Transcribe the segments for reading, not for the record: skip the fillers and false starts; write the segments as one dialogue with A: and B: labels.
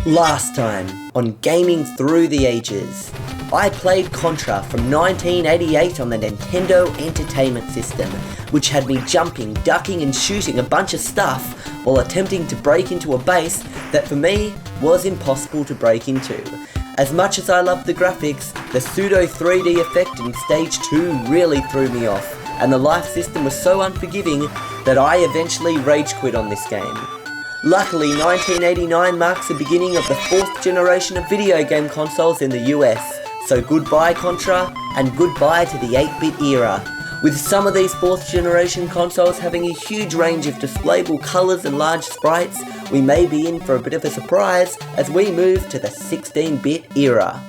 A: Last time on Gaming Through the Ages, I played Contra from 1988 on the Nintendo Entertainment System, which had me jumping, ducking and shooting a bunch of stuff while attempting to break into a base that for me was impossible to break into. As much as I loved the graphics, the pseudo 3D effect in Stage 2 really threw me off, and the life system was so unforgiving that I eventually rage quit on this game. Luckily, 1989 marks the beginning of the 4th generation of video game consoles in the US, so goodbye Contra, and goodbye to the 8-bit era. With some of these 4th generation consoles having a huge range of displayable colours and large sprites, we may be in for a bit of a surprise as we move to the 16-bit era.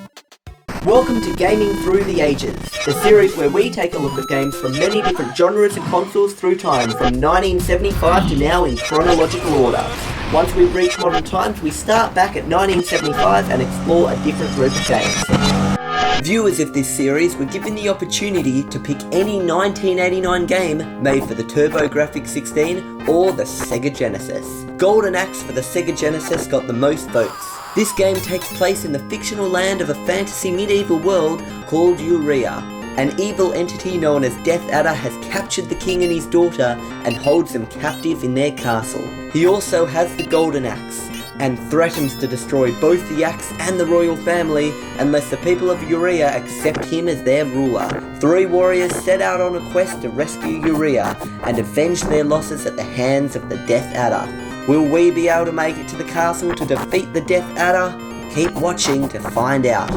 A: Welcome to Gaming Through the Ages, the series where we take a look at games from many different genres and consoles through time, from 1975 to now in chronological order. Once we reach modern times, we start back at 1975 and explore a different group of games. Viewers of this series were given the opportunity to pick any 1989 game made for the TurboGrafx 16 or the Sega Genesis. Golden Axe for the Sega Genesis got the most votes. This game takes place in the fictional land of a fantasy medieval world called Urea. An evil entity known as Death Adder has captured the king and his daughter and holds them captive in their castle. He also has the Golden Axe and threatens to destroy both the axe and the royal family unless the people of Urea accept him as their ruler. 3 warriors set out on a quest to rescue Urea and avenge their losses at the hands of the Death Adder. Will we be able to make it to the castle to defeat the Death Adder? Keep watching to find out.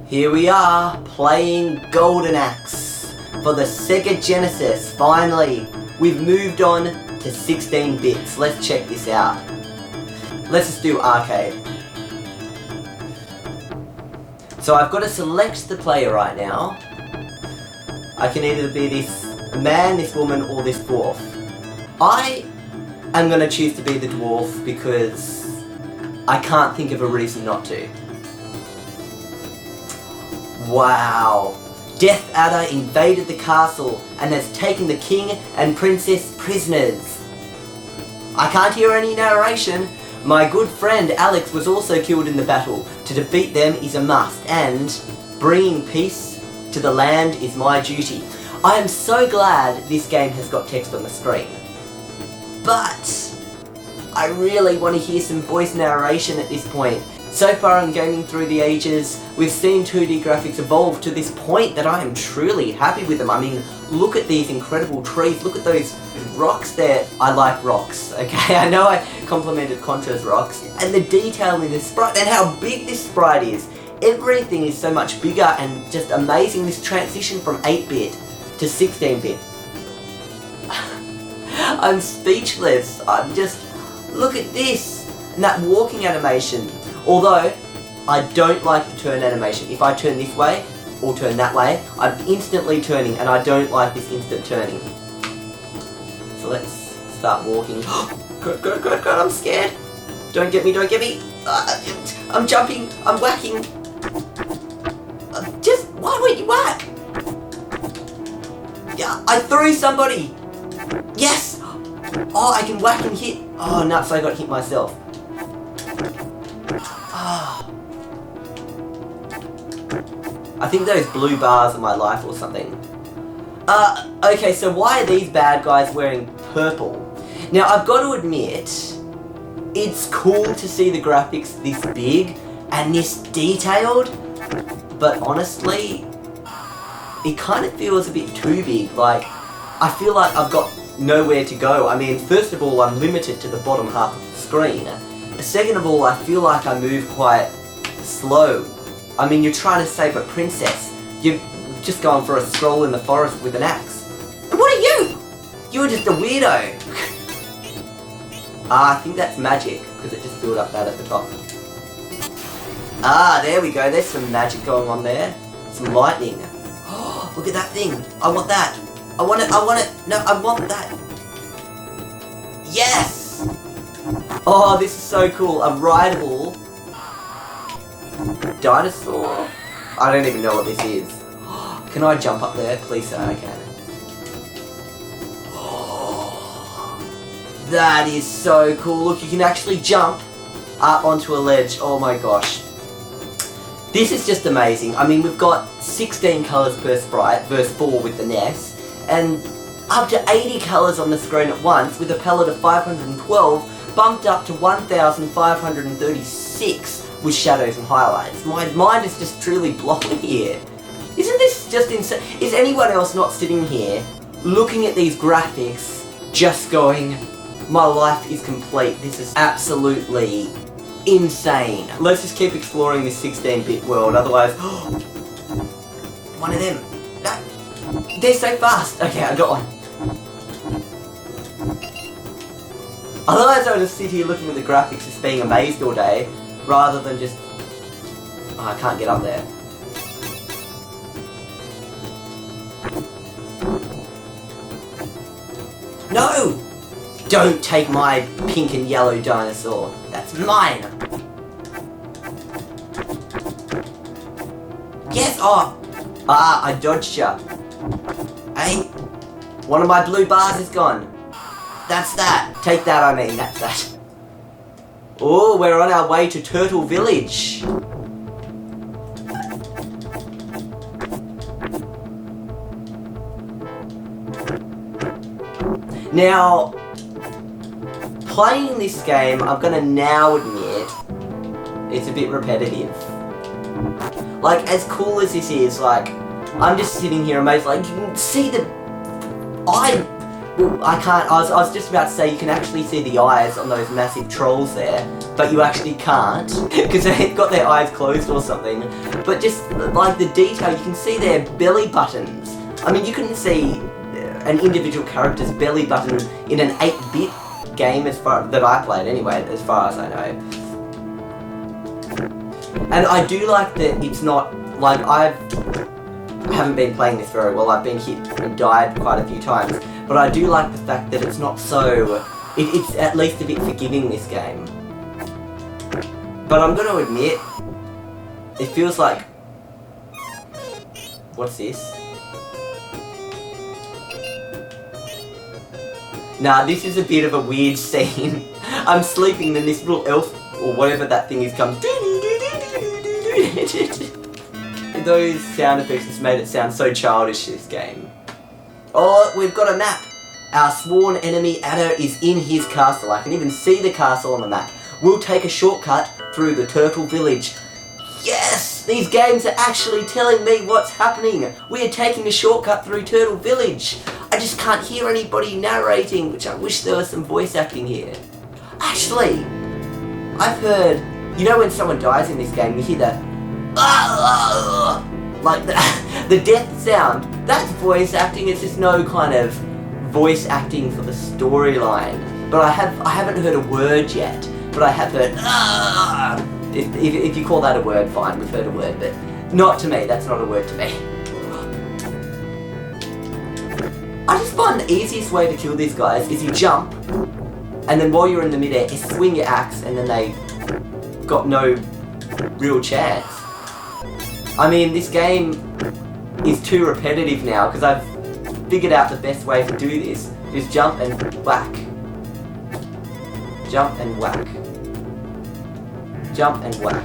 A: Here we are, playing Golden Axe for the Sega Genesis. Finally, we've moved on to 16 bits. Let's check this out. Let's just do arcade. So I've got to select the player right now. I can either be this man, this woman, or this dwarf. I'm going to choose to be the dwarf because I can't think of a reason not to. Wow! Death Adder invaded the castle and has taken the king and princess prisoners. I can't hear any narration. My good friend Alex was also killed in the battle. To defeat them is a must, and bringing peace to the land is my duty. I am so glad this game has got text on the screen. But I really want to hear some voice narration at this point. So far on Gaming Through the Ages, we've seen 2D graphics evolve to this point that I am truly happy with them. I mean, look at these incredible trees, look at those rocks there. I like rocks, okay? I know I complimented Contra's rocks. And the detail in this sprite, and how big this sprite is. Everything is so much bigger and just amazing, this transition from 8-bit to 16-bit. I'm speechless. I'm just, look at this, and that walking animation. Although, I don't like the turn animation. If I turn this way, or turn that way, I'm instantly turning, and I don't like this instant turning. So let's start walking. God, I'm scared. Don't get me, don't get me. I'm jumping, I'm whacking. Just, why won't you whack? Yeah, I threw somebody. Yes! Oh, I can whack and hit. Oh, nuts, I got hit myself. Oh. I think those blue bars are my life or something. Okay, so why are these bad guys wearing purple? Now, I've got to admit, it's cool to see the graphics this big and this detailed, but honestly, it kind of feels a bit too big. Like, I feel like I've got nowhere to go. I mean, first of all, I'm limited to the bottom half of the screen. Second of all, I feel like I move quite slow. I mean, you're trying to save a princess. You're just going for a stroll in the forest with an axe. And what are you? You're just a weirdo. I think that's magic, because it just filled up that at the top. There we go. There's some magic going on there. Some lightning. Oh, look at that thing. I want that. I want it. No, I want that. Yes! Oh, this is so cool. A rideable dinosaur. I don't even know what this is. Can I jump up there? Please say I can. That is so cool. Look, you can actually jump onto a ledge. Oh my gosh. This is just amazing. I mean, we've got 16 colours per sprite versus 4 with the NES, and up to 80 colours on the screen at once with a palette of 512, bumped up to 1,536 with shadows and highlights. My mind is just truly blown here. Isn't this just insane? Is anyone else not sitting here looking at these graphics just going, my life is complete, this is absolutely insane. Let's just keep exploring this 16-bit world, otherwise... one of them. No, they're so fast. Okay, I got one. Otherwise I'll just sit here looking at the graphics just being amazed all day, rather than just... Oh, I can't get up there. No! Don't take my pink and yellow dinosaur. That's mine! Yes! Oh! Ah, I dodged ya. Hey! One of my blue bars is gone. That's that. Take that, I mean. That's that. Oh, we're on our way to Turtle Village. Now, playing this game, I'm gonna now admit, it's a bit repetitive. Like, as cool as this is, like, I'm just sitting here amazed, like, you can see the... I was just about to say you can actually see the eyes on those massive trolls there, but you actually can't, because they've got their eyes closed or something. But just, like, the detail, you can see their belly buttons. I mean, you can see an individual character's belly button in an 8-bit game that I played anyway, as far as I know. And I do like that it's not, like, I haven't been playing this very well, I've been hit and died quite a few times, but I do like the fact that it's not so, it's at least a bit forgiving, this game. But I'm gonna admit, it feels like, what's this? Nah, this is a bit of a weird scene. I'm sleeping and this little elf, or whatever that thing is, comes. Those sound effects just made it sound so childish, this game. Oh, we've got a map. Our sworn enemy Adder is in his castle. I can even see the castle on the map. We'll take a shortcut through the Turtle Village. Yes! These games are actually telling me what's happening. We are taking a shortcut through Turtle Village. I just can't hear anybody narrating, which I wish there was some voice acting here. Actually, I've heard, you know when someone dies in this game, you hear that, like the death sound. That's voice acting, it's just no kind of voice acting for the storyline. But I haven't heard a word yet, but I have heard, if you call that a word, fine, we've heard a word, but not to me, that's not a word to me. I just find the easiest way to kill these guys is you jump, and then while you're in the midair, you swing your axe, and then they got no real chance. I mean, this game is too repetitive now, because I've figured out the best way to do this, is jump and whack. Jump and whack. Jump and whack.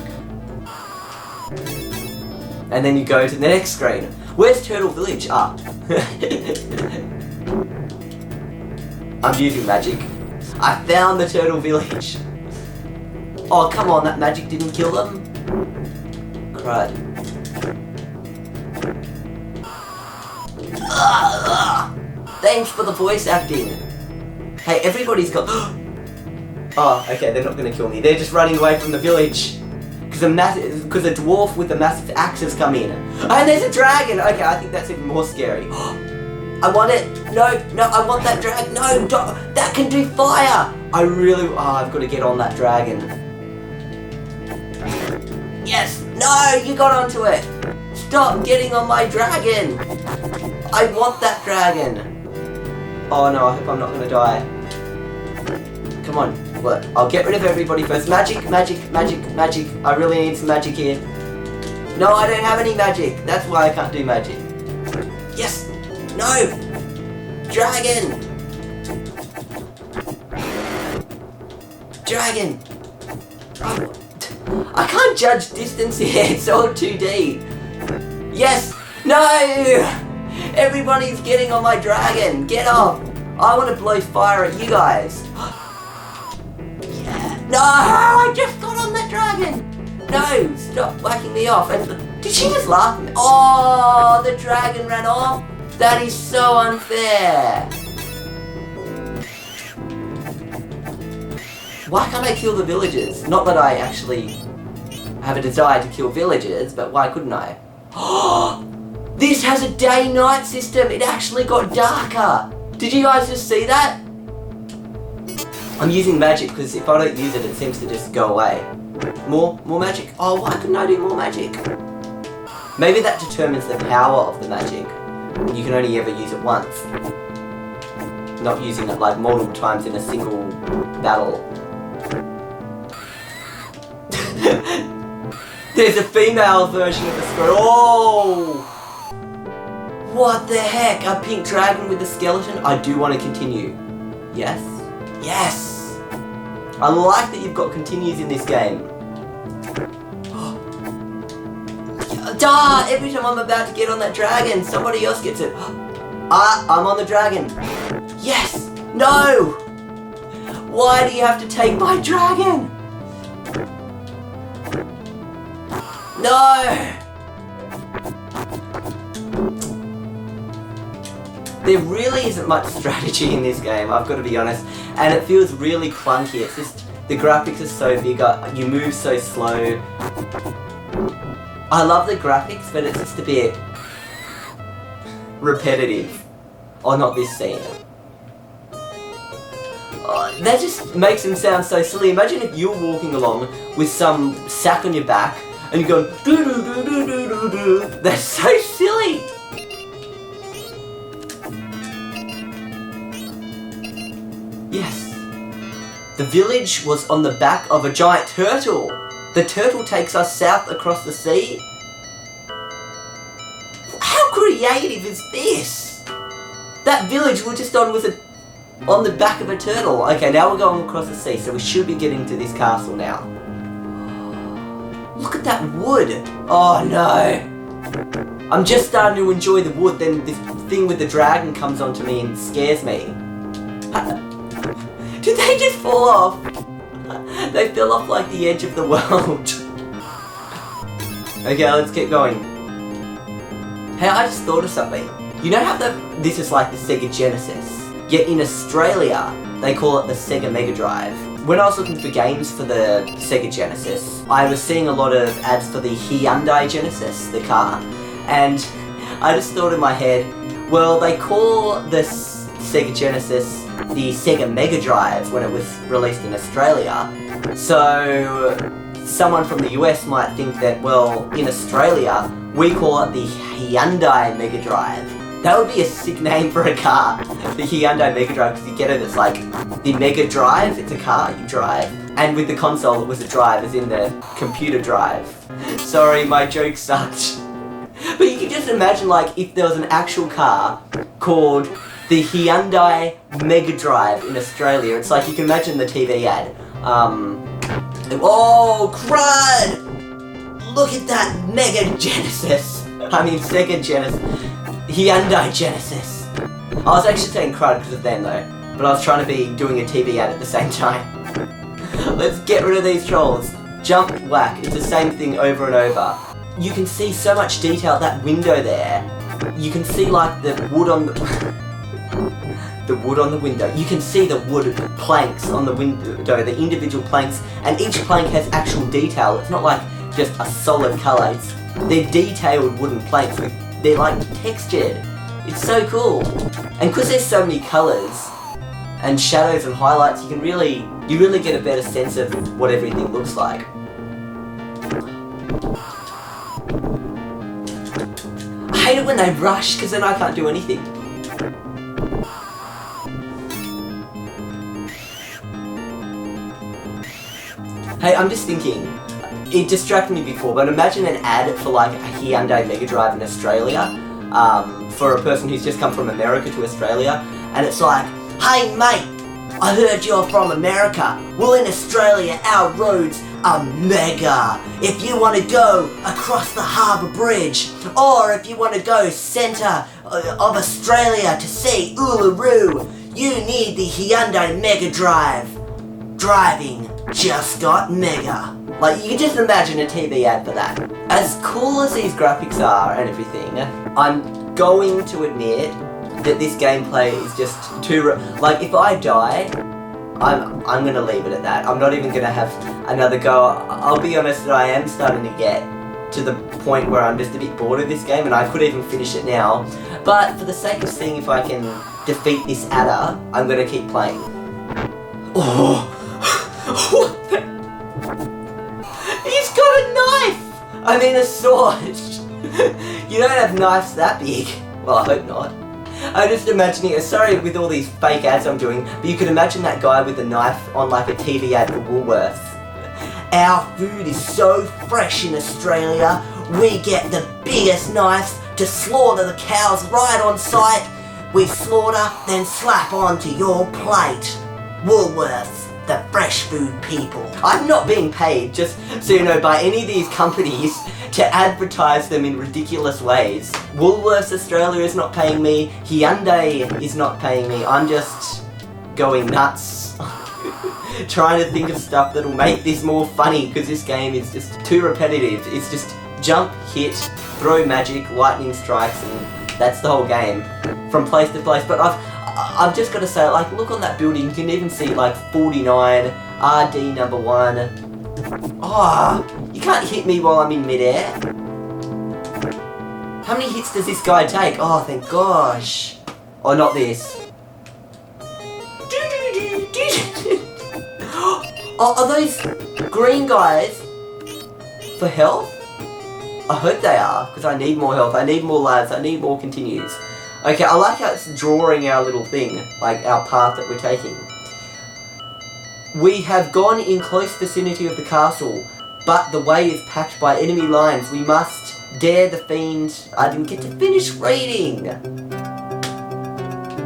A: And then you go to the next screen. Where's Turtle Village? Ah. I'm using magic. I found the Turtle Village. Oh, come on, that magic didn't kill them? Crud. Thanks for the voice acting. Hey, everybody's got... Oh, okay, they're not gonna kill me. They're just running away from the village. Because a dwarf with a massive axe has come in. And there's a dragon! Okay, I think that's even more scary. I want it! No, I want that dragon! No, that can do fire! I've got to get on that dragon. Yes! No, you got onto it! Stop getting on my dragon! I want that dragon! Oh no, I hope I'm not gonna die. Come on, look, I'll get rid of everybody first. Magic, magic, magic, magic. I really need some magic here. No, I don't have any magic. That's why I can't do magic. Yes! No! Dragon! Dragon! I can't judge distance here, it's all 2D. Yes! No! Everybody's getting on my dragon! Get off! I want to blow fire at you guys! Yeah. No! I just got on that dragon! No! Stop whacking me off! And did she just laugh at me? Oh! The dragon ran off! That is so unfair! Why can't I kill the villagers? Not that I actually have a desire to kill villagers, but why couldn't I? Oh! This has a day-night system! It actually got darker! Did you guys just see that? I'm using magic because if I don't use it, it seems to just go away. More magic. Oh, why couldn't I do more magic? Maybe that determines the power of the magic. You can only ever use it once. Not using it like multiple times in a single battle. There's a female version of the scroll. Oh! What the heck? A pink dragon with a skeleton? I do want to continue. Yes? Yes! I like that you've got continues in this game. Duh! Every time I'm about to get on that dragon, somebody else gets it. I'm on the dragon. Yes! No! Why do you have to take my dragon? No! There really isn't much strategy in this game, I've got to be honest, and it feels really clunky. It's just, the graphics are so big, you move so slow. I love the graphics, but it's just a bit repetitive. Oh, not this scene. Oh, that just makes him sound so silly. Imagine if you're walking along with some sack on your back, and you're going doo doo doo doo doo doo doo. That's so silly! Yes. The village was on the back of a giant turtle. The turtle takes us south across the sea. How creative is this? That village we're just on was on the back of a turtle. Okay, now we're going across the sea, so we should be getting to this castle now. Look at that wood. Oh no. I'm just starting to enjoy the wood, then this thing with the dragon comes onto me and scares me. Did they just fall off? They fell off like the edge of the world. Okay, let's keep going. Hey, I just thought of something. You know how this is like the Sega Genesis? Yet in Australia, they call it the Sega Mega Drive. When I was looking for games for the Sega Genesis, I was seeing a lot of ads for the Hyundai Genesis, the car, and I just thought in my head, well, they call this Sega Genesis the Sega Mega Drive when it was released in Australia, so someone from the US might think that, well, in Australia, we call it the Hyundai Mega Drive. That would be a sick name for a car, the Hyundai Mega Drive, because you get it, it's like the Mega Drive, it's a car you drive, and with the console it was a drive, as in the computer drive. Sorry, my joke sucked. But you can just imagine, like, if there was an actual car called the Hyundai Mega Drive in Australia. It's like, you can imagine the TV ad. Oh, crud! Look at that Mega Genesis! I mean, Sega Genesis. Hyundai Genesis. I was actually saying crud because of them though, but I was trying to be doing a TV ad at the same time. Let's get rid of these trolls. Jump, whack, it's the same thing over and over. You can see so much detail, that window there. You can see like the wood on the... the wood on the window. You can see the wood planks on the window, the individual planks, and each plank has actual detail. It's not like just a solid colour, they're detailed wooden planks. They're like textured. It's so cool. And because there's so many colours and shadows and highlights, you really get a better sense of what everything looks like. I hate it when they rush, because then I can't do anything. Hey, I'm just thinking, it distracted me before, but imagine an ad for like a Hyundai Mega Drive in Australia, for a person who's just come from America to Australia, and it's like, hey mate, I heard you're from America. Well, in Australia, our roads a mega. If you want to go across the harbour bridge, or if you want to go centre of Australia to see Uluru, you need the Hyundai Mega Drive. Driving just got mega. Like, you can just imagine a TV ad for that. As cool as these graphics are and everything, I'm going to admit that this gameplay is just too... Like, if I die, I'm gonna leave it at that. I'm not even gonna have another go. I'll be honest that I am starting to get to the point where I'm just a bit bored of this game, and I could even finish it now. But for the sake of seeing if I can defeat this adder, I'm gonna keep playing. Oh! What the... He's got a knife! I mean a sword! You don't have knives that big. Well, I hope not. I'm just imagining, sorry with all these fake ads I'm doing, but you can imagine that guy with the knife on like a TV ad for Woolworths. Our food is so fresh in Australia, we get the biggest knives to slaughter the cows right on site. We slaughter, then slap onto your plate. Woolworths, the fresh food people. I'm not being paid, just so you know, by any of these companies to advertise them in ridiculous ways. Woolworths Australia is not paying me, Hyundai is not paying me, I'm just going nuts. Trying to think of stuff that'll make this more funny, because this game is just too repetitive. It's just jump, hit, throw magic, lightning strikes, and that's the whole game. From place to place, but I've just got to say, like, look on that building, you can even see like 49, RD number 1. Oh, you can't hit me while I'm in midair. How many hits does this guy take? Oh, thank gosh. Oh, not this. Oh, are those green guys for health? I hope they are, because I need more health, I need more lives, I need more continues. Okay, I like how it's drawing our little thing, like our path that we're taking. We have gone in close vicinity of the castle, but the way is packed by enemy lines. We must dare the fiend. I didn't get to finish reading.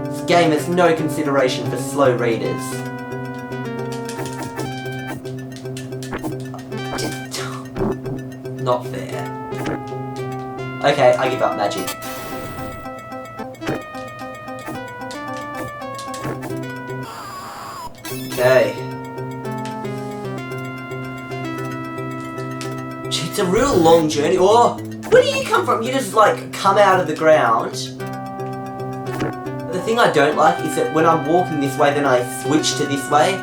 A: This game has no consideration for slow readers. Not fair. Okay, I give up magic. Okay. It's a real long journey. Oh, where do you come from? You just like come out of the ground. The thing I don't like is that when I'm walking this way, then I switch to this way.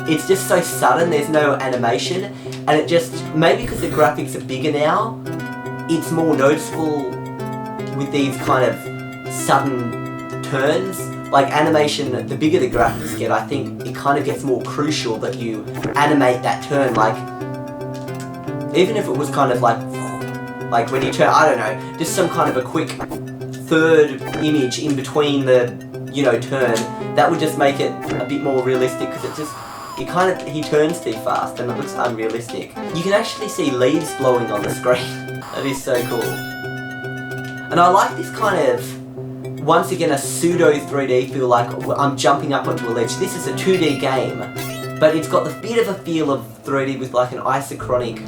A: It's just so sudden, there's no animation, and it just, maybe because the graphics are bigger now, it's more noticeable with these kind of sudden turns. Like animation, the bigger the graphics get, I think it kind of gets more crucial that you animate that turn, like, even if it was kind of like when you turn, I don't know, just some kind of a quick third image in between the, you know, turn, that would just make it a bit more realistic, because it just, he turns too fast and it looks unrealistic. You can actually see leaves blowing on the screen. That is so cool. And I like this kind of, once again, a pseudo 3D feel, like I'm jumping up onto a ledge. This is a 2D game, but it's got the bit of a feel of 3D with like an isometric.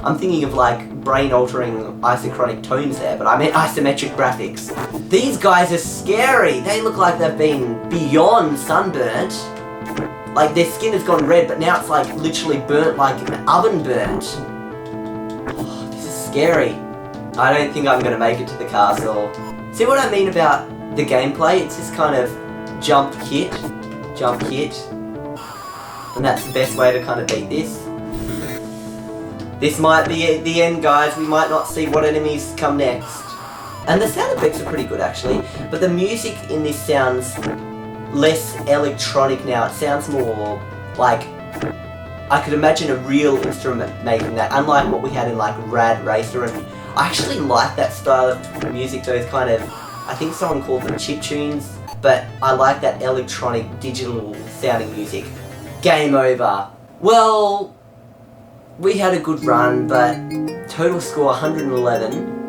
A: I'm thinking of like brain-altering isochronic tones there, but I meant isometric graphics. These guys are scary. They look like they've been beyond sunburnt. Like their skin has gone red, but now it's like literally burnt, like an oven burnt. Oh, this is scary. I don't think I'm going to make it to the castle. See what I mean about the gameplay? It's just kind of jump, hit, and that's the best way to kind of beat this. This might be the end, guys. We might not see what enemies come next. And the sound effects are pretty good, actually, but the music in this sounds less electronic now. It sounds more like, I could imagine a real instrument making that, unlike what we had in like Rad Racer. And I actually like that style of music, those kind of, I think someone called them chiptunes, but I like that electronic, digital sounding music. Game over. Well, we had a good run, but total score 111.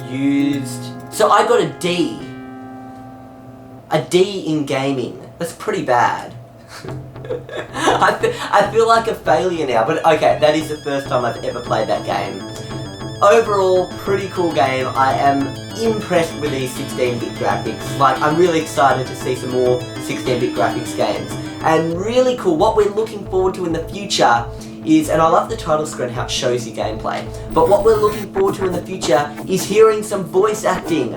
A: Used, so I got a D. A D in gaming. That's pretty bad. I feel like a failure now, but okay, that is the first time I've ever played that game. Overall, pretty cool game. I am impressed with these 16-bit graphics. Like, I'm really excited to see some more 16-bit graphics games. And really cool, what we're looking forward to in the future is, and I love the title screen, how it shows you gameplay, but what we're looking forward to in the future is hearing some voice acting.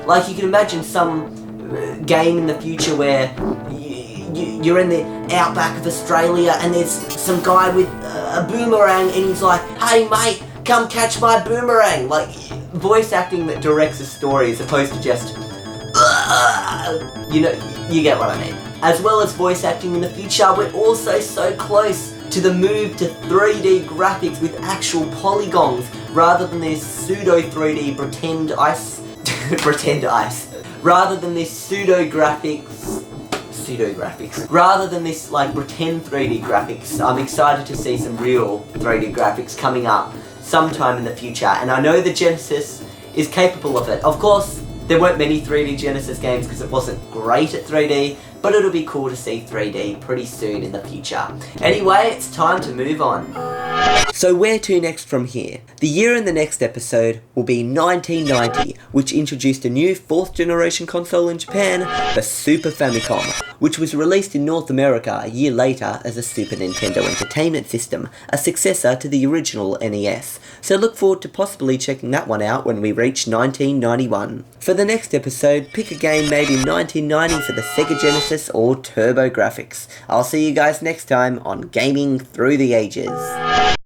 A: Like, you can imagine some game in the future where you're in the outback of Australia and there's some guy with a boomerang and he's like, "Hey mate, come catch my boomerang." Like, voice acting that directs a story as opposed to just, you know, you get what I mean. As well as voice acting in the future, we're also so close to the move to 3D graphics with actual polygons rather than this pseudo 3D pretend ice, rather than this rather than this like pretend 3D graphics. I'm excited to see some real 3D graphics coming up sometime in the future, and I know the Genesis is capable of it. Of course, there weren't many 3D Genesis games because it wasn't great at 3D, but it'll be cool to see 3D pretty soon in the future. Anyway, it's time to move on. So where to next from here? The year in the next episode will be 1990, which introduced a new 4th generation console in Japan, the Super Famicom, which was released in North America a year later as a Super Nintendo Entertainment System, a successor to the original NES. So look forward to possibly checking that one out when we reach 1991. For the next episode, pick a game made in 1990 for the Sega Genesis or TurboGrafx. I'll see you guys next time on Gaming Through the Ages.